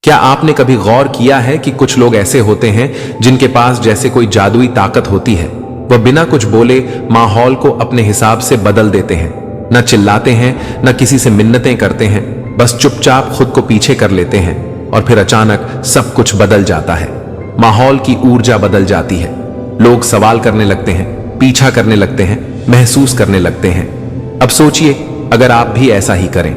क्या आपने कभी गौर किया है कि कुछ लोग ऐसे होते हैं जिनके पास जैसे कोई जादुई ताकत होती है। वह बिना कुछ बोले माहौल को अपने हिसाब से बदल देते हैं। न चिल्लाते हैं, न किसी से मिन्नतें करते हैं, बस चुपचाप खुद को पीछे कर लेते हैं और फिर अचानक सब कुछ बदल जाता है। माहौल की ऊर्जा बदल जाती है। लोग सवाल करने लगते हैं, पीछा करने लगते हैं, महसूस करने लगते हैं। अब सोचिए, अगर आप भी ऐसा ही करें,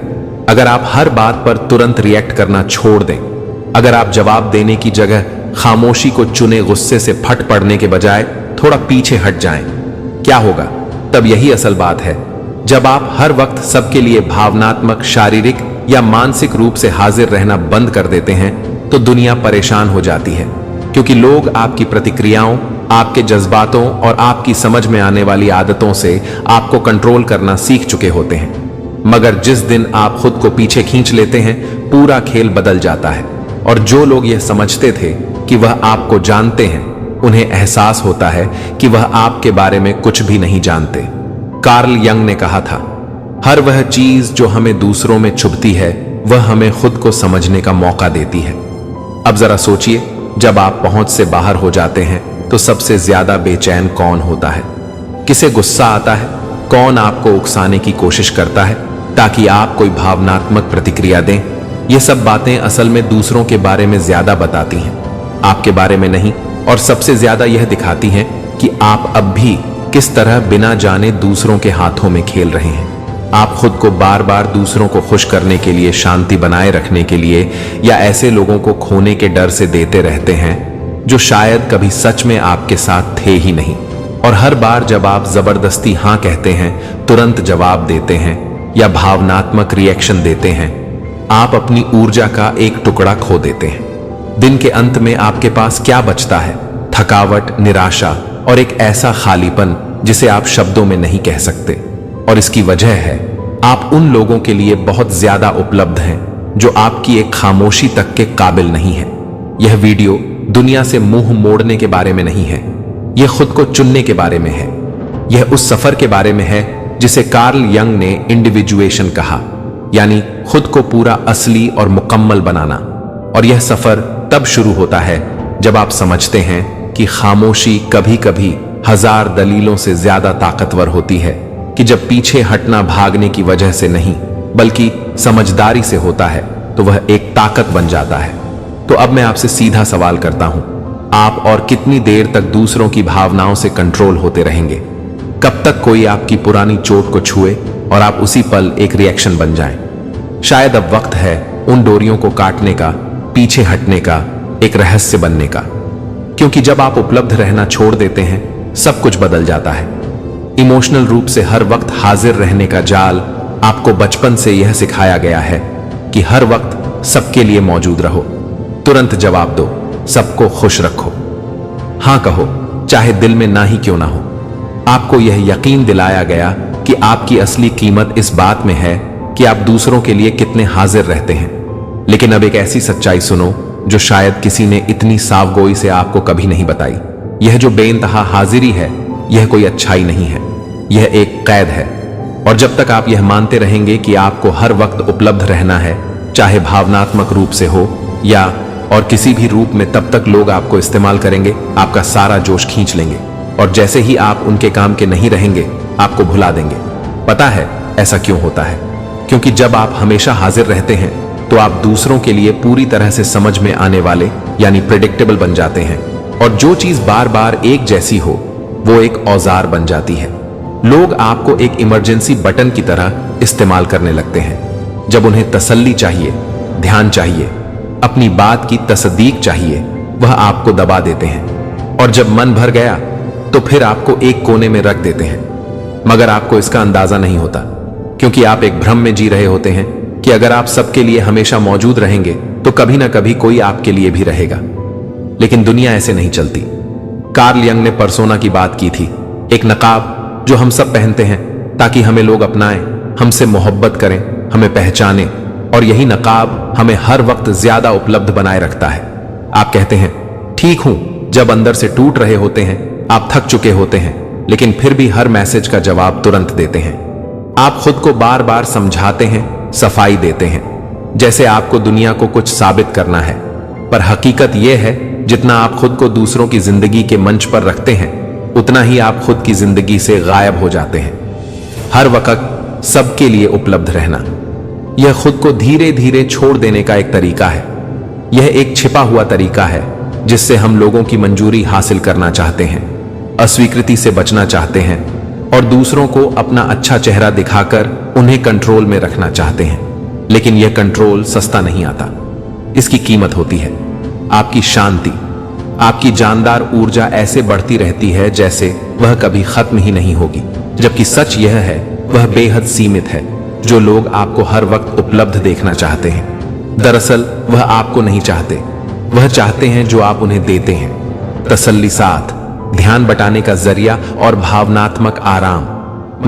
अगर आप हर बात पर तुरंत रिएक्ट करना छोड़ दें, अगर आप जवाब देने की जगह खामोशी को चुने, गुस्से से फट पड़ने के बजाय थोड़ा पीछे हट जाएं, क्या होगा? तब यही असल बात है। जब आप हर वक्त सबके लिए भावनात्मक, शारीरिक या मानसिक रूप से हाजिर रहना बंद कर देते हैं तो दुनिया परेशान हो जाती है, क्योंकि लोग आपकी प्रतिक्रियाओं, आपके जज्बातों और आपकी समझ में आने वाली आदतों से आपको कंट्रोल करना सीख चुके होते हैं। मगर जिस दिन आप खुद को पीछे खींच लेते हैं, पूरा खेल बदल जाता है। और जो लोग यह समझते थे कि वह आपको जानते हैं, उन्हें एहसास होता है कि वह आपके बारे में कुछ भी नहीं जानते। कार्ल यंग ने कहा था, हर वह चीज जो हमें दूसरों में छुपती है, वह हमें खुद को समझने का मौका देती है। अब जरा सोचिए, जब आप पहुंच से बाहर हो जाते हैं तो सबसे ज्यादा बेचैन कौन होता है? किसे गुस्सा आता है? कौन आपको उकसाने की कोशिश करता है ताकि आप कोई भावनात्मक प्रतिक्रिया दें? ये सब बातें असल में दूसरों के बारे में ज्यादा बताती हैं, आपके बारे में नहीं। और सबसे ज्यादा यह दिखाती हैं कि आप अब भी किस तरह बिना जाने दूसरों के हाथों में खेल रहे हैं। आप खुद को बार बार दूसरों को खुश करने के लिए, शांति बनाए रखने के लिए, या ऐसे लोगों को खोने के डर से देते रहते हैं जो शायद कभी सच में आपके साथ थे ही नहीं। और हर बार जब आप जबरदस्ती हाँ कहते हैं, तुरंत जवाब देते हैं या भावनात्मक रिएक्शन देते हैं, आप अपनी ऊर्जा का एक टुकड़ा खो देते हैं। दिन के अंत में आपके पास क्या बचता है? थकावट, निराशा और एक ऐसा खालीपन जिसे आप शब्दों में नहीं कह सकते। और इसकी वजह है, आप उन लोगों के लिए बहुत ज्यादा उपलब्ध हैं जो आपकी एक खामोशी तक के काबिल नहीं है। यह वीडियो दुनिया से मुंह मोड़ने के बारे में नहीं है, यह खुद को चुनने के बारे में है। यह उस सफर के बारे में है जिसे कार्ल यंग ने इंडिविजुएशन कहा, यानी खुद को पूरा असली और मुकम्मल बनाना। और यह सफर तब शुरू होता है जब आप समझते हैं कि खामोशी कभी कभी हजार दलीलों से ज्यादा ताकतवर होती है, कि जब पीछे हटना भागने की वजह से नहीं बल्कि समझदारी से होता है तो वह एक ताकत बन जाता है। तो अब मैं आपसे सीधा सवाल करता हूं, आप और कितनी देर तक दूसरों की भावनाओं से कंट्रोल होते रहेंगे? कब तक कोई आपकी पुरानी चोट को छुए और आप उसी पल एक रिएक्शन बन जाएं? शायद अब वक्त है उन डोरियों को काटने का, पीछे हटने का, एक रहस्य बनने का। क्योंकि जब आप उपलब्ध रहना छोड़ देते हैं, सब कुछ बदल जाता है। इमोशनल रूप से हर वक्त हाजिर रहने का जाल, आपको बचपन से यह सिखाया गया है कि हर वक्त सबके लिए मौजूद रहो, तुरंत जवाब दो, सबको खुश रखो, हां कहो, चाहे दिल में ना ही क्यों ना हो। आपको यह यकीन दिलाया गया कि आपकी असली कीमत इस बात में है कि आप दूसरों के लिए कितने हाजिर रहते हैं। लेकिन अब एक ऐसी सच्चाई सुनो जो शायद किसी ने इतनी सावगोई से आपको कभी नहीं बताई। यह जो बेइंतहा हाजिरी है, यह कोई अच्छाई नहीं है, यह एक कैद है। और जब तक आप यह मानते रहेंगे कि आपको हर वक्त उपलब्ध रहना है, चाहे भावनात्मक रूप से हो या और किसी भी रूप में, तब तक लोग आपको इस्तेमाल करेंगे, आपका सारा जोश खींच लेंगे। और जैसे ही आप उनके काम के नहीं रहेंगे, आपको भुला देंगे। पता है ऐसा क्यों होता है? क्योंकि जब आप हमेशा हाजिर रहते हैं तो आप दूसरों के लिए पूरी तरह से समझ में आने वाले, यानी प्रेडिक्टेबल बन जाते हैं। और जो चीज बार बार एक जैसी हो, वो एक औजार बन जाती है। लोग आपको एक इमरजेंसी बटन की तरह इस्तेमाल करने लगते हैं। जब उन्हें तसल्ली चाहिए, ध्यान चाहिए, अपनी बात की तस्दीक चाहिए, वह आपको दबा देते हैं। और जब मन भर गया तो फिर आपको एक कोने में रख देते हैं। मगर आपको इसका अंदाजा नहीं होता, क्योंकि आप एक भ्रम में जी रहे होते हैं कि अगर आप सबके लिए हमेशा मौजूद रहेंगे तो कभी ना कभी कोई आपके लिए भी रहेगा। लेकिन दुनिया ऐसे नहीं चलती। कार्ल यंग ने पर्सोना की बात की थी, एक नकाब जो हम सब पहनते हैं ताकि हमें लोग अपनाएं, हमसे मोहब्बत करें, हमें पहचानें। और यही नकाब हमें हर वक्त ज्यादा उपलब्ध बनाए रखता है। आप कहते हैं ठीक हूं, जब अंदर से टूट रहे होते हैं, आप थक चुके होते हैं, लेकिन फिर भी हर मैसेज का जवाब तुरंत देते हैं। आप खुद को बार बार समझाते हैं, सफाई देते हैं, जैसे आपको दुनिया को कुछ साबित करना है। पर हकीकत यह है, जितना आप खुद को दूसरों की जिंदगी के मंच पर रखते हैं, उतना ही आप खुद की जिंदगी से गायब हो जाते हैं। हर वक्त सबके लिए उपलब्ध रहना, यह खुद को धीरे धीरे छोड़ देने का एक तरीका है। यह एक छिपा हुआ तरीका है जिससे हम लोगों की मंजूरी हासिल करना चाहते हैं, अस्वीकृति से बचना चाहते हैं और दूसरों को अपना अच्छा चेहरा दिखाकर उन्हें कंट्रोल में रखना चाहते हैं। लेकिन यह कंट्रोल सस्ता नहीं आता। इसकी कीमत होती है आपकी शांति। आपकी जानदार ऊर्जा ऐसे बढ़ती रहती है जैसे वह कभी खत्म ही नहीं होगी। जबकि सच यह है, वह बेहद सीमित है। जो लोग आपको हर वक्त उपलब्ध देखना चाहते हैं, दरअसल वह आपको नहीं चाहते। वह चाहते हैं जो आप उन्हें देते हैं, तसल्ली, साथ, ध्यान बटाने का जरिया और भावनात्मक आराम।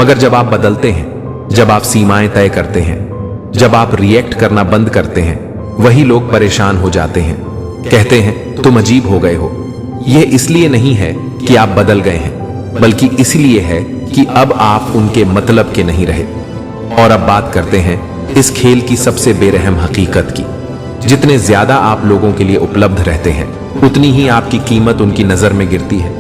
मगर जब आप बदलते हैं, जब आप सीमाएं तय करते हैं, जब आप रिएक्ट करना बंद करते हैं, वही लोग परेशान हो जाते हैं। कहते हैं तुम अजीब हो गए हो। यह इसलिए नहीं है कि आप बदल गए हैं, बल्कि इसलिए है कि अब आप उनके मतलब के नहीं रहे। और अब बात करते हैं इस खेल की सबसे बेरहम हकीकत की। जितने ज्यादा आप लोगों के लिए उपलब्ध रहते हैं, उतनी ही आपकी कीमत उनकी नजर में गिरती है।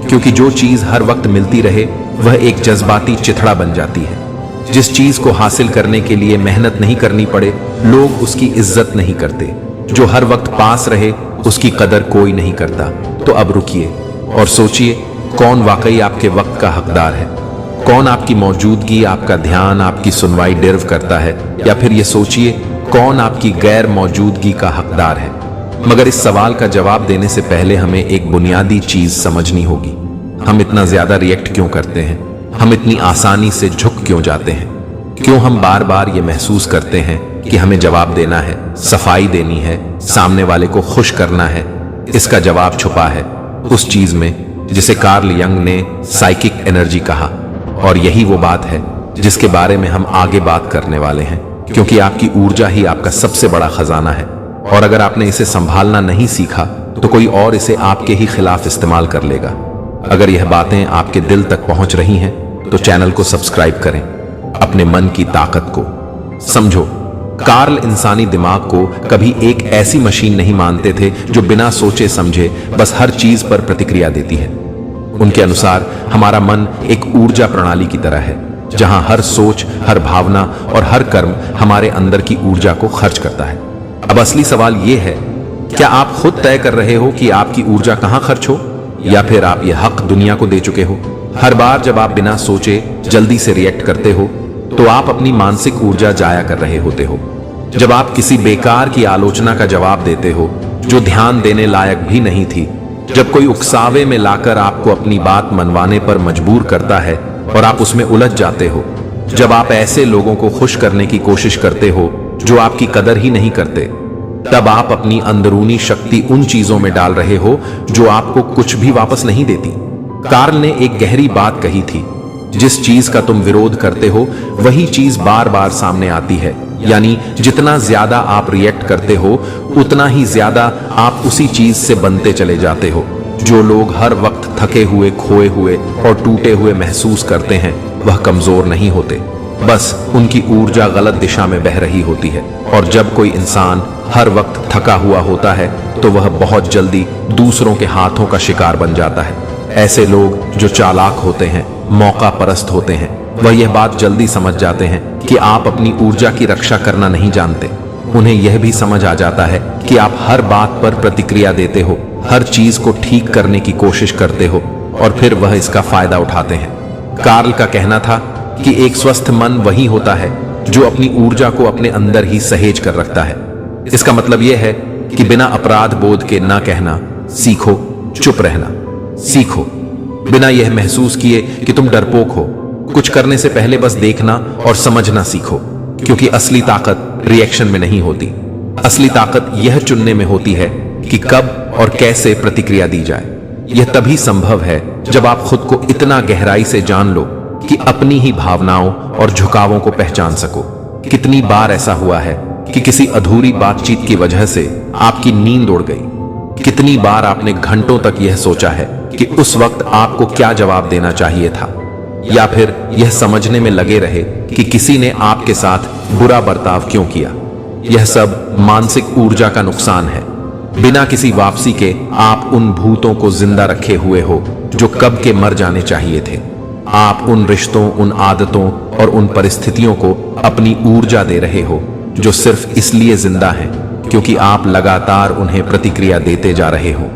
क्योंकि जो चीज हर वक्त मिलती रहे, वह एक जज्बाती चिथड़ा बन जाती है। जिस चीज को हासिल करने के लिए मेहनत नहीं करनी पड़े, लोग उसकी इज्जत नहीं करते। जो हर वक्त पास रहे, उसकी कदर कोई नहीं करता। तो अब रुकिए और सोचिए, कौन वाकई आपके वक्त का हकदार है? कौन आपकी मौजूदगी, आपका ध्यान, आपकी सुनवाई डिर्व करता है? या फिर ये सोचिए, कौन आपकी गैर मौजूदगी का हकदार है? मगर इस सवाल का जवाब देने से पहले हमें एक बुनियादी चीज समझनी होगी। हम इतना ज्यादा रिएक्ट क्यों करते हैं? हम इतनी आसानी से झुक क्यों जाते हैं? क्यों हम बार बार ये महसूस करते हैं कि हमें जवाब देना है, सफाई देनी है, सामने वाले को खुश करना है? इसका जवाब छुपा है उस चीज में जिसे कार्ल यंग ने साइकिक एनर्जी कहा। और यही वो बात है जिसके बारे में हम आगे बात करने वाले हैं, क्योंकि आपकी ऊर्जा ही आपका सबसे बड़ा खजाना है। और अगर आपने इसे संभालना नहीं सीखा, तो कोई और इसे आपके ही खिलाफ इस्तेमाल कर लेगा। अगर यह बातें आपके दिल तक पहुंच रही हैं, तो चैनल को सब्सक्राइब करें। अपने मन की ताकत को समझो। कार्ल इंसानी दिमाग को कभी एक ऐसी मशीन नहीं मानते थे जो बिना सोचे समझे बस हर चीज पर प्रतिक्रिया देती है। उनके अनुसार हमारा मन एक ऊर्जा प्रणाली की तरह है, जहां हर सोच, हर भावना और हर कर्म हमारे अंदर की ऊर्जा को खर्च करता है। अब असली सवाल यह है, क्या आप खुद तय कर रहे हो कि आपकी ऊर्जा कहां खर्च हो, या फिर आप यह हक दुनिया को दे चुके हो? हर बार जब आप बिना सोचे जल्दी से रिएक्ट करते हो, तो आप अपनी मानसिक ऊर्जा जाया कर रहे होते हो। जब आप किसी बेकार की आलोचना का जवाब देते हो जो ध्यान देने लायक भी नहीं थी, जब कोई उकसावे में लाकर आपको अपनी बात मनवाने पर मजबूर करता है और आप उसमें उलझ जाते हो, जब आप ऐसे लोगों को खुश करने की कोशिश करते हो जो आपकी कदर ही नहीं करते, तब आप अपनी अंदरूनी शक्ति उन चीजों में डाल रहे हो जो आपको कुछ भी वापस नहीं देती। कार्ल ने एक गहरी बात कही थी, जिस चीज का तुम विरोध करते हो वही चीज बार बार सामने आती है। यानी जितना ज्यादा आप रिएक्ट करते हो, उतना ही ज्यादा आप उसी चीज से बनते चले जाते हो। जो लोग हर वक्त थके हुए, खोए हुए और टूटे हुए महसूस करते हैं, वह कमजोर नहीं होते, बस उनकी ऊर्जा गलत दिशा में बह रही होती है। और जब कोई इंसान हर वक्त थका हुआ होता है, तो वह बहुत जल्दी दूसरों के हाथों का शिकार बन जाता है। ऐसे लोग जो चालाक होते हैं, मौका परस्त होते हैं, वह यह बात जल्दी समझ जाते हैं कि आप अपनी ऊर्जा की रक्षा करना नहीं जानते। उन्हें यह भी समझ आ जाता है कि आप हर बात पर प्रतिक्रिया देते हो, हर चीज को ठीक करने की कोशिश करते हो, और फिर वह इसका फायदा उठाते हैं। कार्ल का कहना था कि एक स्वस्थ मन वही होता है जो अपनी ऊर्जा को अपने अंदर ही सहेज कर रखता है। इसका मतलब यह है कि बिना अपराध बोध के ना कहना सीखो, चुप रहना सीखो, बिना यह महसूस किए कि तुम डरपोक हो। कुछ करने से पहले बस देखना और समझना सीखो, क्योंकि असली ताकत रिएक्शन में नहीं होती। असली ताकत यह चुनने में होती है कि कब और कैसे प्रतिक्रिया दी जाए। यह तभी संभव है जब आप खुद को इतना गहराई से जान लो कि अपनी ही भावनाओं और झुकावों को पहचान सको। कितनी बार ऐसा हुआ है कि किसी अधूरी बातचीत की वजह से आपकी नींद उड़ गई? कितनी बार आपने घंटों तक यह सोचा है कि उस वक्त आपको क्या जवाब देना चाहिए था, या फिर यह समझने में लगे रहे कि किसी ने आपके साथ बुरा बर्ताव क्यों किया? यह सब मानसिक ऊर्जा का नुकसान है। बिना किसी वापसी के आप उन भूतों को जिंदा रखे हुए हो जो कब के मर जाने चाहिए थे। आप उन रिश्तों, उन आदतों और उन परिस्थितियों को अपनी ऊर्जा दे रहे हो जो सिर्फ इसलिए जिंदा हैं क्योंकि आप लगातार उन्हें प्रतिक्रिया देते जा रहे हो।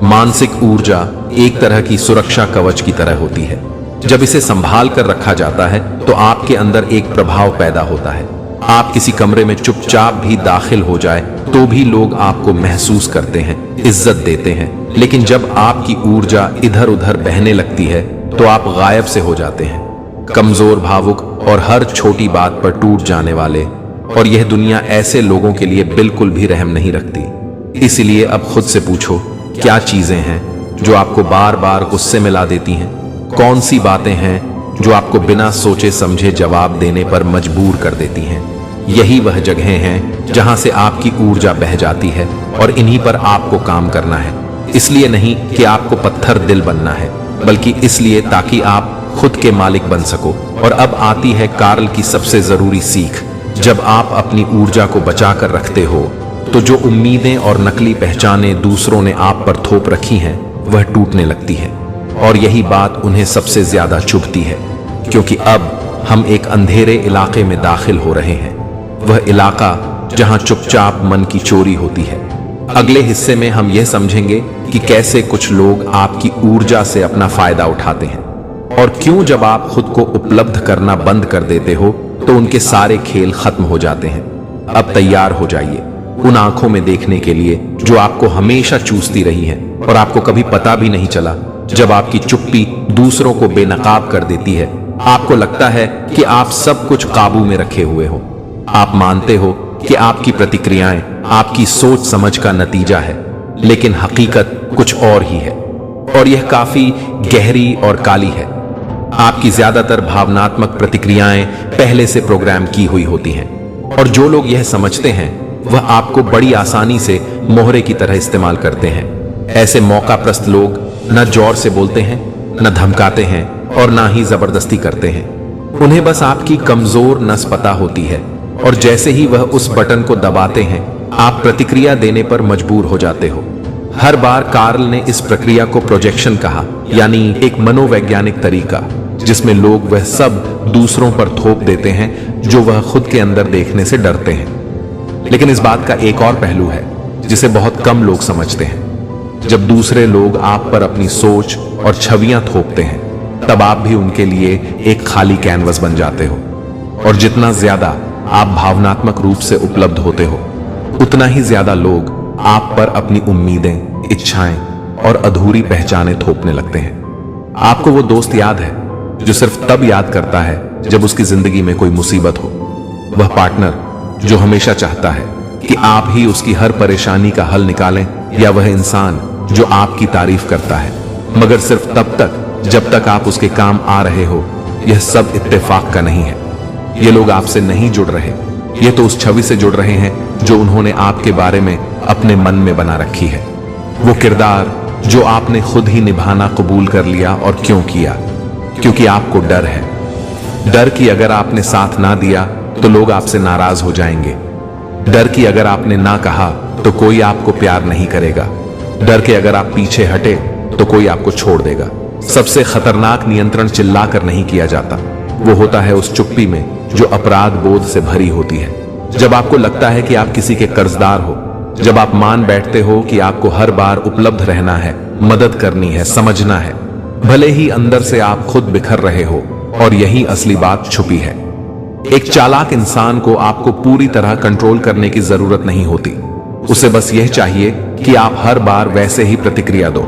मानसिक ऊर्जा एक तरह की सुरक्षा कवच की तरह होती है। जब इसे संभाल कर रखा जाता है तो आपके अंदर एक प्रभाव पैदा होता है। आप किसी कमरे में चुपचाप भी दाखिल हो जाए तो भी लोग आपको महसूस करते हैं, इज्जत देते हैं। लेकिन जब आपकी ऊर्जा इधर उधर बहने लगती है तो आप गायब से हो जाते हैं, कमजोर, भावुक और हर छोटी बात पर टूट जाने वाले। और यह दुनिया ऐसे लोगों के लिए बिल्कुल भी रहम नहीं रखती। इसलिए अब खुद से पूछो, क्या चीजें हैं जो आपको बार बार गुस्से में ला देती हैं? कौन सी बातें हैं जो आपको बिना सोचे समझे जवाब देने पर मजबूर कर देती हैं? यही वह जगहें हैं जहां से आपकी ऊर्जा बह जाती है और इन्हीं पर आपको काम करना है। इसलिए नहीं कि आपको पत्थर दिल बनना है, बल्कि इसलिए ताकि आप खुद के मालिक बन सको। और अब आती है कार्ल की सबसे जरूरी सीख। जब आप अपनी ऊर्जा को बचा कर रखते हो तो जो उम्मीदें और नकली पहचानें दूसरों ने आप पर थोप रखी हैं वह टूटने लगती है। और यही बात उन्हें सबसे ज्यादा चुभती है, क्योंकि अब हम एक अंधेरे इलाके में दाखिल हो रहे हैं, वह इलाका जहां चुपचाप मन की चोरी होती है। अगले हिस्से में हम यह समझेंगे कि कैसे कुछ लोग आपकी ऊर्जा से अपना फायदा उठाते हैं और क्यों जब आप खुद को उपलब्ध करना बंद कर देते हो तो उनके सारे खेल खत्म हो जाते हैं। अब तैयार हो जाइए उन आंखों में देखने के लिए जो आपको हमेशा चूसती रही हैं और आपको कभी पता भी नहीं चला। जब आपकी चुप्पी दूसरों को बेनकाब कर देती है, आपको लगता है कि आप सब कुछ काबू में रखे हुए हो। आप मानते हो कि आपकी प्रतिक्रियाएं आपकी सोच समझ का नतीजा है, लेकिन हकीकत कुछ और ही है। और यह काफी गहरी और काली है। आपकी ज्यादातर भावनात्मक प्रतिक्रियाएं पहले से प्रोग्राम की हुई होती हैं, और जो लोग यह समझते हैं वह आपको बड़ी आसानी से मोहरे की तरह इस्तेमाल करते हैं। ऐसे मौकाप्रस्त लोग न जोर से बोलते हैं, न धमकाते हैं और ना ही जबरदस्ती करते हैं। उन्हें बस आपकी कमजोर नस पता होती है, और जैसे ही वह उस बटन को दबाते हैं आप प्रतिक्रिया देने पर मजबूर हो जाते हो। हर बार कार्ल ने इस प्रक्रिया को प्रोजेक्शन कहा, यानी एक मनोवैज्ञानिक तरीका जिसमें लोग वह सब दूसरों पर थोप देते हैं जो वह खुद के अंदर देखने से डरते हैं। लेकिन इस बात का एक और पहलू है जिसे बहुत कम लोग समझते हैं। जब दूसरे लोग आप पर अपनी सोच और छवियां थोपते हैं तब आप भी उनके लिए एक खाली कैनवस बन जाते हो, और जितना ज्यादा आप भावनात्मक रूप से उपलब्ध होते हो उतना ही ज्यादा लोग आप पर अपनी उम्मीदें, इच्छाएं और अधूरी पहचानें थोपने लगते हैं। आपको वो दोस्त याद है जो सिर्फ तब याद करता है जब उसकी जिंदगी में कोई मुसीबत हो, वह पार्टनर जो हमेशा चाहता है कि आप ही उसकी हर परेशानी का हल निकालें, या वह इंसान जो आपकी तारीफ करता है मगर सिर्फ तब तक जब तक आप उसके काम आ रहे हो। यह सब इत्तेफाक का नहीं है। ये लोग आपसे नहीं जुड़ रहे, ये तो उस छवि से जुड़ रहे हैं जो उन्होंने आपके बारे में अपने मन में बना रखी है। वो किरदार जो आपने खुद ही निभाना कबूल कर लिया। और क्यों किया? क्योंकि आपको डर है। डर कि अगर आपने साथ ना दिया तो लोग आपसे नाराज हो जाएंगे। डर कि अगर आपने ना कहा तो कोई आपको प्यार नहीं करेगा। डर कि अगर आप पीछे हटे तो कोई आपको छोड़ देगा। सबसे खतरनाक नियंत्रण चिल्लाकर नहीं किया जाता, वो होता है उस चुप्पी में जो अपराध बोध से भरी होती है। जब आपको लगता है कि आप किसी के कर्जदार हो, जब आप मान बैठते हो कि आपको हर बार उपलब्ध रहना है, मदद करनी है, समझना है, भले ही अंदर से आप खुद बिखर रहे हो। और यही असली बात छुपी है। एक चालाक इंसान को आपको पूरी तरह कंट्रोल करने की जरूरत नहीं होती। उसे बस यह चाहिए कि आप हर बार वैसे ही प्रतिक्रिया दो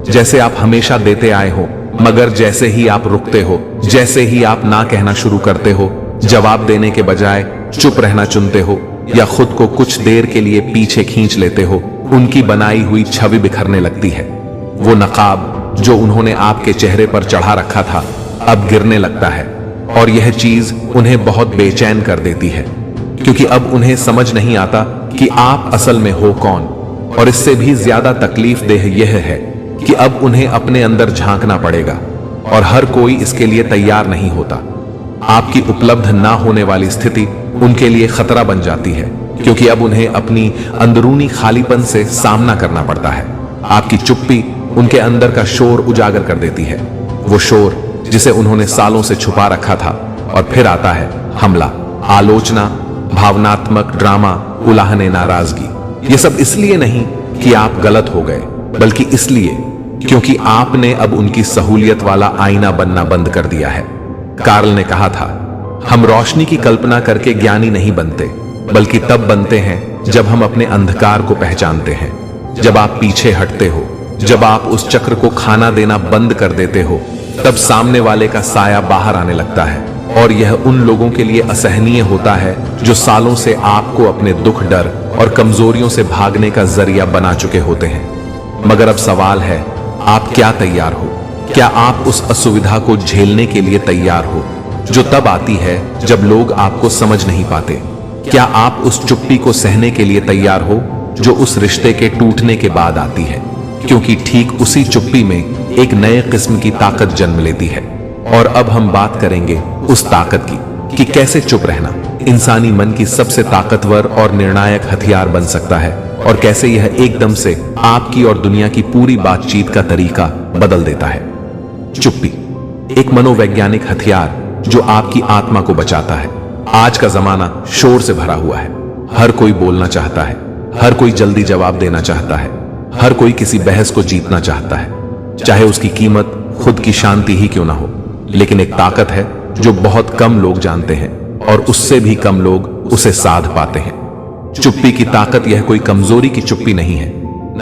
जैसे आप हमेशा देते आए हो। मगर जैसे ही आप रुकते हो, जैसे ही आप ना कहना शुरू करते हो, जवाब देने के बजाय चुप रहना चुनते हो या खुद को कुछ देर के लिए पीछे खींच लेते हो, उनकी बनाई हुई छवि बिखरने लगती है। वो नकाब जो उन्होंने आपके चेहरे पर चढ़ा रखा था अब गिरने लगता है, और यह चीज उन्हें बहुत बेचैन कर देती है, क्योंकि अब उन्हें समझ नहीं आता कि आप असल में हो कौन। और इससे भी ज्यादा तकलीफ देह यह है कि अब उन्हें अपने अंदर झांकना पड़ेगा, और हर कोई इसके लिए तैयार नहीं होता। आपकी उपलब्ध ना होने वाली स्थिति उनके लिए खतरा बन जाती है, क्योंकि अब उन्हें अपनी अंदरूनी खालीपन से सामना करना पड़ता है। आपकी चुप्पी उनके अंदर का शोर उजागर कर देती है, वो शोर जिसे उन्होंने सालों से छुपा रखा था। और फिर आता है हमला, आलोचना, भावनात्मक ड्रामा, उलाहने, नाराजगी। ये सब इसलिए नहीं कि आप गलत हो गए, बल्कि इसलिए क्योंकि आपने अब उनकी सहूलियत वाला आईना बनना बंद कर दिया है। कार्ल ने कहा था, हम रोशनी की कल्पना करके ज्ञानी नहीं बनते, बल्कि तब बनते हैं जब हम अपने अंधकार को पहचानते हैं। जब आप पीछे हटते हो, जब आप उस चक्र को खाना देना बंद कर देते हो, तब सामने वाले का साया बाहर आने लगता है। और यह उन लोगों के लिए असहनीय होता है जो सालों से आपको अपने दुख, डर और कमजोरियों से भागने का जरिया बना चुके होते हैं। मगर अब सवाल है, आप क्या तैयार हो? क्या आप उस असुविधा को झेलने के लिए तैयार हो जो तब आती है जब लोग आपको समझ नहीं पाते? क्या आप उस चुप्पी को सहने के लिए तैयार हो जो उस रिश्ते के टूटने के बाद आती है? क्योंकि ठीक उसी चुप्पी में एक नए किस्म की ताकत जन्म लेती है। और अब हम बात करेंगे उस ताकत की कि कैसे चुप रहना इंसानी मन की सबसे ताकतवर और निर्णायक हथियार बन सकता है, और कैसे यह एकदम से आपकी और दुनिया की पूरी बातचीत का तरीका बदल देता है। चुप्पी एक मनोवैज्ञानिक हथियार जो आपकी आत्मा को बचाता है। आज का जमाना शोर से भरा हुआ है। हर कोई बोलना चाहता है, हर कोई जल्दी जवाब देना चाहता है, हर कोई किसी बहस को जीतना चाहता है, चाहे उसकी कीमत खुद की शांति ही क्यों ना हो। लेकिन एक ताकत है जो बहुत कम लोग जानते हैं, और उससे भी कम लोग उसे साध पाते हैं। चुप्पी की ताकत यह कोई कमजोरी की चुप्पी नहीं है,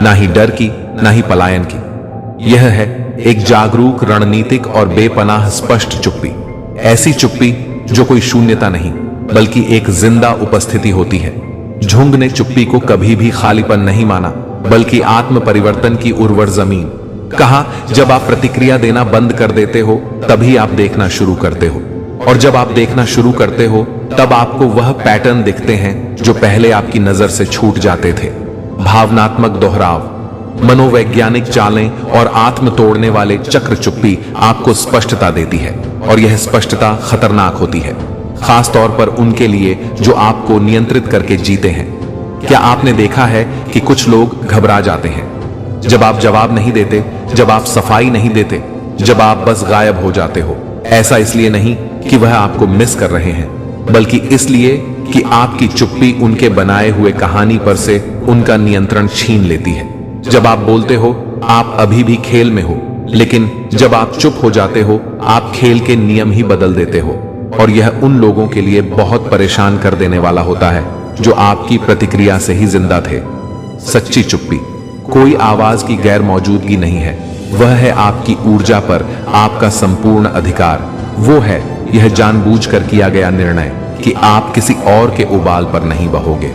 ना ही डर की, ना ही पलायन की। यह है एक जागरूक, रणनीतिक और बेपनाह स्पष्ट चुप्पी। ऐसी चुप्पी जो कोई शून्यता नहीं, बल्कि एक जिंदा उपस्थिति होती है। झुंड ने चुप्पी को कभी भी खालीपन नहीं माना, बल्कि आत्म परिवर्तन की उर्वर जमीन। कहा, जब आप प्रतिक्रिया देना बंद कर देते हो, तभी आप देखना शुरू करते हो। और जब आप देखना शुरू करते हो, तब आपको वह पैटर्न दिखते हैं जो पहले आपकी नजर से छूट जाते थे। भावनात्मक दोहराव, मनोवैज्ञानिक चालें और आत्म तोड़ने वाले चक्र चुप्पी आपको स्पष्टता देती है, और यह स्पष्टता खतरनाक होती है, खास तौर पर उनके लिए जो आपको नियंत्रित करके जीते हैं। क्या आपने देखा है कि कुछ लोग घबरा जाते हैं जब आप जवाब नहीं देते, जब आप सफाई नहीं देते, जब आप बस गायब हो जाते हो? ऐसा इसलिए नहीं कि वह आपको मिस कर रहे हैं, बल्कि इसलिए कि आपकी चुप्पी उनके बनाए हुए कहानी पर से उनका नियंत्रण छीन लेती है। जब आप बोलते हो, आप अभी भी खेल में हो, लेकिन जब आप चुप हो जाते हो, आप खेल के नियम ही बदल देते हो। और यह उन लोगों के लिए बहुत परेशान कर देने वाला होता है जो आपकी प्रतिक्रिया से ही जिंदा थे। सच्ची चुप्पी कोई आवाज की गैर मौजूदगी नहीं है, वह है आपकी ऊर्जा पर आपका संपूर्ण अधिकार। वो है यह जानबूझकर किया गया निर्णय कि आप किसी और के उबाल पर नहीं बहोगे।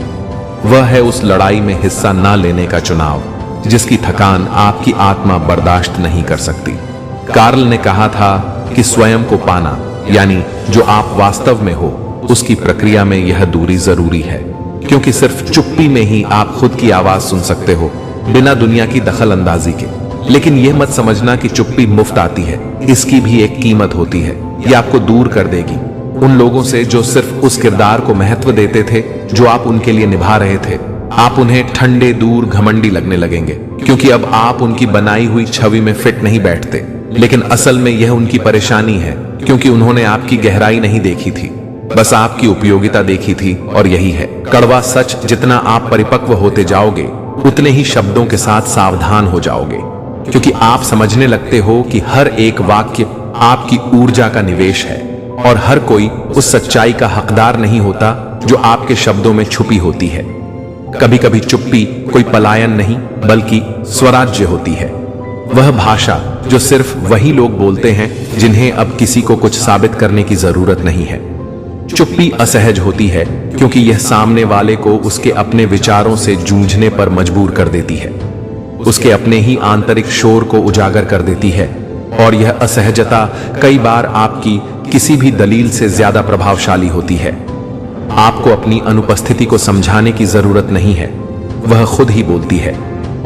वह है उस लड़ाई में हिस्सा न लेने का चुनाव जिसकी थकान आपकी आत्मा बर्दाश्त नहीं कर सकती। कार्ल ने कहा था कि स्वयं को पाना, यानी जो आप वास्तव में हो, उसकी प्रक्रिया में यह दूरी जरूरी है, क्योंकि सिर्फ चुप्पी में ही आप खुद की आवाज सुन सकते हो, बिना दुनिया की दखल अंदाजी के। लेकिन यह मत समझना कि चुप्पी मुफ्त आती है, इसकी भी एक कीमत होती है। यह आपको दूर कर देगी उन लोगों से जो सिर्फ उस किरदार को महत्व देते थे जो आप उनके लिए निभा रहे थे। आप उन्हें ठंडे, दूर, घमंडी लगने लगेंगे, क्योंकि अब आप उनकी बनाई हुई छवि में फिट नहीं बैठते। लेकिन असल में यह उनकी परेशानी है, क्योंकि उन्होंने आपकी गहराई नहीं देखी थी, बस आपकी उपयोगिता देखी थी। और यही है कड़वा सच, जितना आप परिपक्व होते जाओगे, उतने ही शब्दों के साथ सावधान हो जाओगे, क्योंकि आप समझने लगते हो कि हर एक वाक्य आपकी ऊर्जा का निवेश है, और हर कोई उस सच्चाई का हकदार नहीं होता जो आपके शब्दों में छुपी होती है। कभी कभी चुप्पी कोई पलायन नहीं, बल्कि स्वराज्य होती है। वह भाषा जो सिर्फ वही लोग बोलते हैं जिन्हें अब किसी को कुछ साबित करने की जरूरत नहीं है। चुप्पी असहज होती है क्योंकि यह सामने वाले को उसके अपने विचारों से जूझने पर मजबूर कर देती है, उसके अपने ही आंतरिक शोर को उजागर कर देती है। और यह असहजता कई बार आपकी किसी भी दलील से ज्यादा प्रभावशाली होती है। आपको अपनी अनुपस्थिति को समझाने की जरूरत नहीं है, वह खुद ही बोलती है।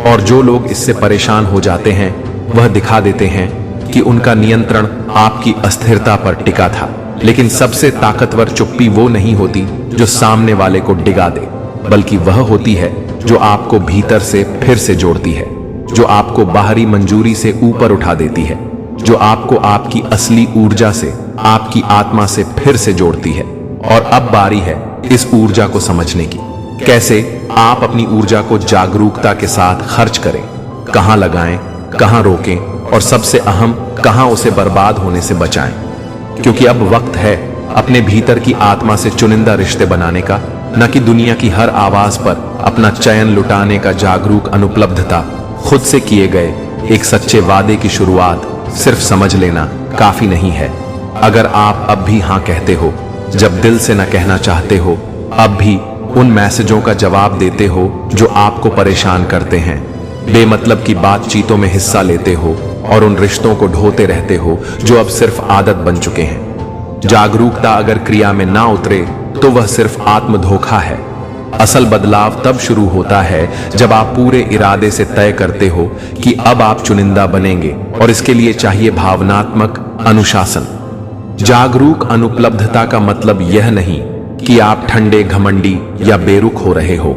और जो लोग इससे परेशान हो जाते हैं, वह दिखा देते हैं कि उनका नियंत्रण आपकी अस्थिरता पर टिका था। लेकिन सबसे ताकतवर चुप्पी वो नहीं होती जो सामने वाले को डिगा दे, बल्कि वह होती है जो आपको भीतर से फिर से जोड़ती है, जो आपको बाहरी मंजूरी से ऊपर उठा देती है, जो आपको आपकी असली ऊर्जा से, आपकी आत्मा से फिर से जोड़ती है। और अब बारी है इस ऊर्जा को समझने की। कैसे आप अपनी ऊर्जा को जागरूकता के साथ खर्च करें, कहां लगाएं, कहां रोकें और सबसे अहम कहां उसे बर्बाद होने से बचाएं। क्योंकि अब वक्त है अपने भीतर की आत्मा से चुनिंदा रिश्ते बनाने का, न कि दुनिया की हर आवाज पर अपना चयन लुटाने का। जागरूक अनुपलब्धता खुद से किए गए एक सच्चे वादे की शुरुआत। सिर्फ समझ लेना काफी नहीं है। अगर आप अब भी हां कहते हो जब दिल से न कहना चाहते हो, अब भी उन मैसेजों का जवाब देते हो जो आपको परेशान करते हैं, बेमतलब की बातचीतों में हिस्सा लेते हो और उन रिश्तों को ढोते रहते हो जो अब सिर्फ आदत बन चुके हैं। जागरूकता अगर क्रिया में ना उतरे तो वह सिर्फ आत्मधोखा है। असल बदलाव तब शुरू होता है जब आप पूरे इरादे से तय करते हो कि अब आप चुनिंदा बनेंगे, और इसके लिए चाहिए भावनात्मक अनुशासन। जागरूक अनुपलब्धता का मतलब यह नहीं कि आप ठंडे, घमंडी या बेरुख हो रहे हो।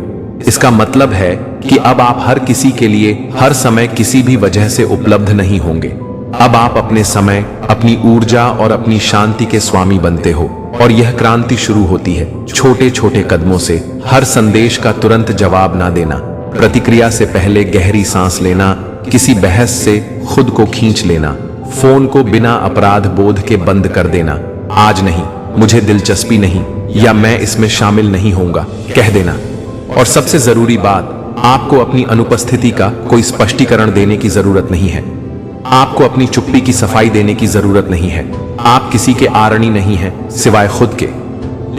इसका मतलब है कि अब आप हर किसी के लिए हर समय किसी भी वजह से उपलब्ध नहीं होंगे। अब आप अपने समय, अपनी ऊर्जा और अपनी शांति के स्वामी बनते हो। और यह क्रांति शुरू होती है छोटे छोटे कदमों से। हर संदेश का तुरंत जवाब ना देना, प्रतिक्रिया से पहले गहरी सांस लेना, किसी बहस से खुद को खींच लेना, फोन को बिना अपराध बोध के बंद कर देना, आज नहीं, मुझे दिलचस्पी नहीं, या मैं इसमें शामिल नहीं होऊंगा, कह देना। और सबसे जरूरी बात, आपको अपनी अनुपस्थिति का कोई स्पष्टीकरण देने की जरूरत नहीं है। आपको अपनी चुप्पी की सफाई देने की जरूरत नहीं है। आप किसी के आरणी नहीं हैं सिवाय खुद के।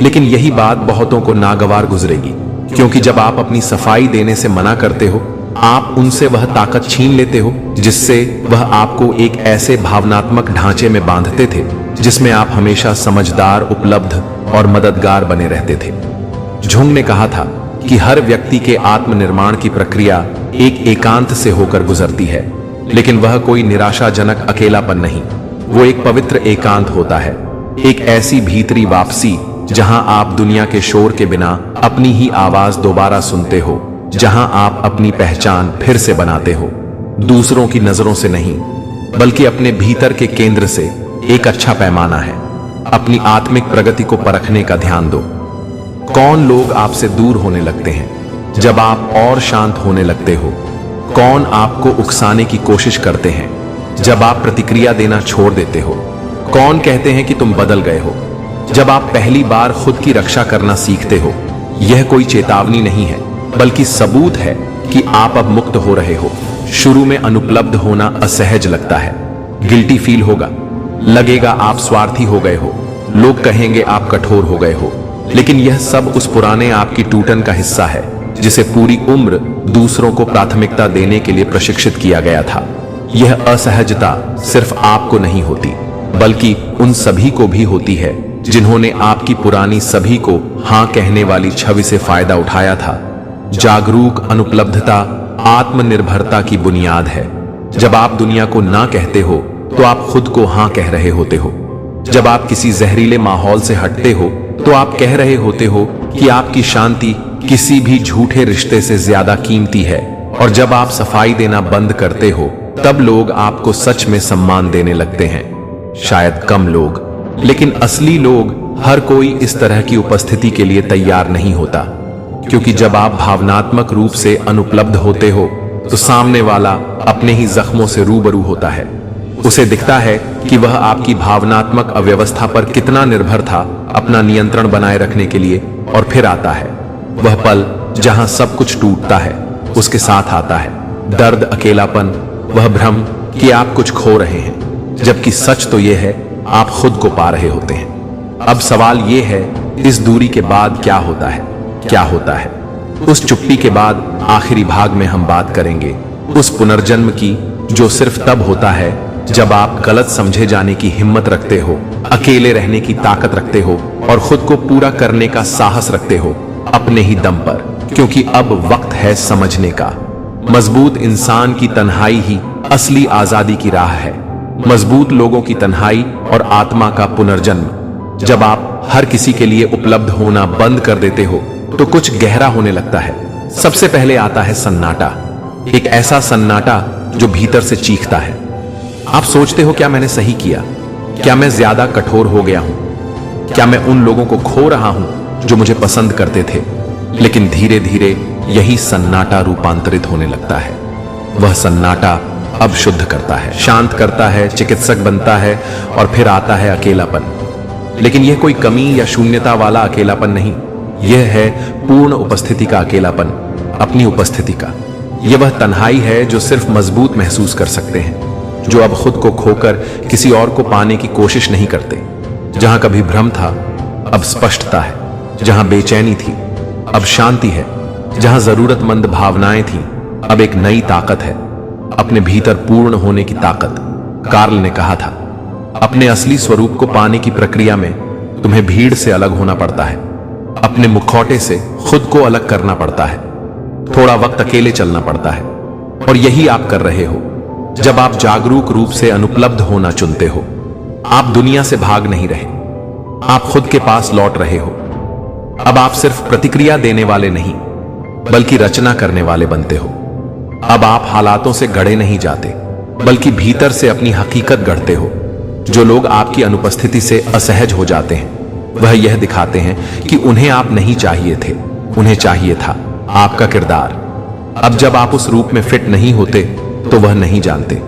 लेकिन यही बात बहुतों को नागवार गुजरेगी, क्योंकि जब आप अपनी सफाई देने से मना करते हो, आप उनसे वह ताकत छीन लेते हो जिससे वह आपको एक ऐसे भावनात्मक ढांचे में बांधते थे जिसमें आप हमेशा समझदार, उपलब्ध और मददगार बने रहते थे। जुंग ने कहा था कि हर व्यक्ति के आत्मनिर्माण की प्रक्रिया एक एकांत से होकर गुजरती है, लेकिन वह कोई निराशाजनक अकेलापन नहीं, वो एक पवित्र एकांत होता है। एक ऐसी भीतरी वापसी जहां आप दुनिया के शोर के बिना अपनी ही आवाज दोबारा सुनते हो, जहां आप अपनी पहचान फिर से बनाते हो, दूसरों की नजरों से नहीं बल्कि अपने भीतर के केंद्र से। एक अच्छा पैमाना है अपनी आत्मिक प्रगति को परखने का। ध्यान दो, कौन लोग आपसे दूर होने लगते हैं जब आप और शांत होने लगते हो? कौन आपको उकसाने की कोशिश करते हैं जब आप प्रतिक्रिया देना छोड़ देते हो? कौन कहते हैं कि तुम बदल गए हो जब आप पहली बार खुद की रक्षा करना सीखते हो? यह कोई चेतावनी नहीं है, बल्कि सबूत है कि आप अब मुक्त हो रहे हो। शुरू में अनुपलब्ध होना असहज लगता है, गिल्टी फील होगा, लगेगा आप स्वार्थी हो गए हो, लोग कहेंगे आप कठोर हो गए हो। लेकिन यह सब उस पुराने आपकी टूटन का हिस्सा है जिसे पूरी उम्र दूसरों को प्राथमिकता देने के लिए प्रशिक्षित किया गया था। यह असहजता सिर्फ आपको नहीं होती, बल्कि उन सभी को भी होती है जिन्होंने आपकी पुरानी सभी को हां कहने वाली छवि से फायदा उठाया था। जागरूक अनुपलब्धता आत्मनिर्भरता की बुनियाद है। जब आप दुनिया को ना कहते हो तो आप खुद को हां कह रहे होते हो। जब आप किसी जहरीले माहौल से हटते हो तो आप कह रहे होते हो कि आपकी शांति किसी भी झूठे रिश्ते से ज्यादा कीमती है। और जब आप सफाई देना बंद करते हो तब लोग आपको सच में सम्मान देने लगते हैं। शायद कम लोग, लेकिन असली लोग। हर कोई इस तरह की उपस्थिति के लिए तैयार नहीं होता, क्योंकि जब आप भावनात्मक रूप से अनुपलब्ध होते हो तो सामने वाला अपने ही जख्मों से रूबरू होता है। उसे दिखता है कि वह आपकी भावनात्मक अव्यवस्था पर कितना निर्भर था अपना नियंत्रण बनाए रखने के लिए। और फिर आता है वह पल जहां सब कुछ टूटता है। उसके साथ आता है दर्द, अकेलापन, वह भ्रम कि आप कुछ खो रहे हैं, जबकि सच तो यह है आप खुद को पा रहे होते हैं। अब सवाल यह है, इस दूरी के बाद क्या होता है? क्या होता है? उस चुप्पी के बाद आखिरी भाग में हम बात करेंगे उस पुनर्जन्म की, जो सिर्फ तब होता है जब आप गलत समझे जाने की हिम्मत रखते हो, अकेले रहने की ताकत रखते हो और खुद को पूरा करने का साहस रखते हो अपने ही दम पर। क्योंकि अब वक्त है समझने का। मजबूत इंसान की तन्हाई ही असली आजादी की राह है। मजबूत लोगों की तन्हाई और आत्मा का पुनर्जन्म। जब आप हर किसी के लिए उपलब्ध होना बंद कर देते हो तो कुछ गहरा होने लगता है। सबसे पहले आता है सन्नाटा, एक ऐसा सन्नाटा जो भीतर से चीखता है। आप सोचते हो क्या मैंने सही किया? क्या मैं ज्यादा कठोर हो गया हूं? क्या मैं उन लोगों को खो रहा हूं जो मुझे पसंद करते थे? लेकिन धीरे धीरे यही सन्नाटा रूपांतरित होने लगता है। वह सन्नाटा अब शुद्ध करता है, शांत करता है, चिकित्सक बनता है और फिर आता है अकेलापन। लेकिन यह कोई कमी या शून्यता वाला अकेलापन नहीं, यह है पूर्ण उपस्थिति का अकेलापन, अपनी उपस्थिति का। यह वह तन्हाई है जो सिर्फ मजबूत महसूस कर सकते हैं, जो अब खुद को खोकर किसी और को पाने की कोशिश नहीं करते। जहां कभी भ्रम था अब स्पष्टता है, जहां बेचैनी थी अब शांति है, जहां जरूरतमंद भावनाएं थीं अब एक नई ताकत है, अपने भीतर पूर्ण होने की ताकत। कार्ल ने कहा था, अपने असली स्वरूप को पाने की प्रक्रिया में तुम्हें भीड़ से अलग होना पड़ता है, अपने मुखौटे से खुद को अलग करना पड़ता है, थोड़ा वक्त अकेले चलना पड़ता है। और यही आप कर रहे हो जब आप जागरूक रूप से अनुपलब्ध होना चुनते हो। आप दुनिया से भाग नहीं रहे, आप खुद के पास लौट रहे हो। अब आप सिर्फ प्रतिक्रिया देने वाले नहीं बल्कि रचना करने वाले बनते हो। अब आप हालातों से गढ़े नहीं जाते बल्कि भीतर से अपनी हकीकत गढ़ते हो। जो लोग आपकी अनुपस्थिति से असहज हो जाते हैं वह यह दिखाते हैं कि उन्हें आप नहीं चाहिए थे, उन्हें चाहिए था आपका किरदार। अब जब आप उस रूप में फिट नहीं होते तो वह नहीं जानते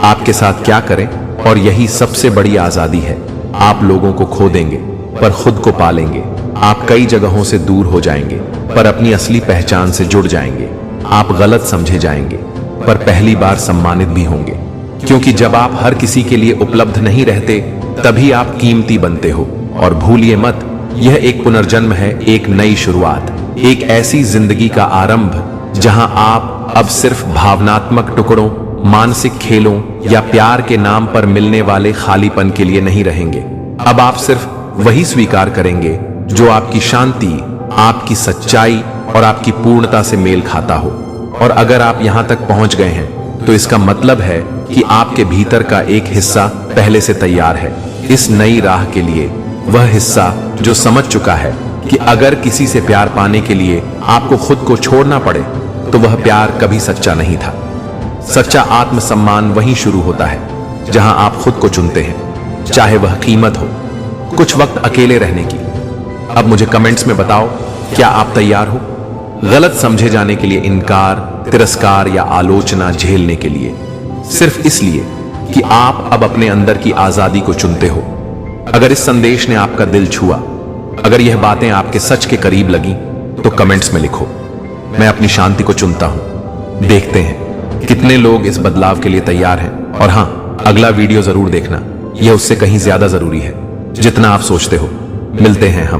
आपके साथ क्या करें। और यही सबसे बड़ी आजादी है। आप लोगों को खो देंगे पर खुद को पालेंगे। आप कई जगहों से दूर हो जाएंगे पर अपनी असली पहचान से जुड़ जाएंगे। आप गलत समझे जाएंगे पर पहली बार सम्मानित भी होंगे, क्योंकि जब आप हर किसी के लिए उपलब्ध नहीं रहते तभी आप कीमती बनते हो। और भूलिए मत, यह एक पुनर्जन्म है, एक नई शुरुआत, एक ऐसी जिंदगी का आरंभ जहां आप अब सिर्फ भावनात्मक टुकड़ों, मानसिक खेलों या प्यार के नाम पर मिलने वाले खालीपन के लिए नहीं रहेंगे। अब आप सिर्फ वही स्वीकार करेंगे जो आपकी शांति, आपकी सच्चाई और आपकी पूर्णता से मेल खाता हो। और अगर आप यहां तक पहुंच गए हैं तो इसका मतलब है कि आपके भीतर का एक हिस्सा पहले से तैयार है इस नई राह के लिए। वह हिस्सा जो समझ चुका है कि अगर किसी से प्यार पाने के लिए आपको खुद को छोड़ना पड़े तो वह प्यार कभी सच्चा नहीं था। सच्चा आत्मसम्मान वहीं शुरू होता है जहां आप खुद को चुनते हैं, चाहे वह कीमत हो कुछ वक्त अकेले रहने की। अब मुझे कमेंट्स में बताओ, क्या आप तैयार हो गलत समझे जाने के लिए, इनकार, तिरस्कार या आलोचना झेलने के लिए, सिर्फ इसलिए कि आप अब अपने अंदर की आजादी को चुनते हो। अगर इस संदेश ने आपका दिल छुआ, अगर यह बातें आपके सच के करीब लगी तो कमेंट्स में लिखो, मैं अपनी शांति को चुनता हूं। देखते हैं कितने लोग इस बदलाव के लिए तैयार हैं। और हां, अगला वीडियो जरूर देखना, यह उससे कहीं ज्यादा जरूरी है जितना आप सोचते हो। मिलते हैं हम।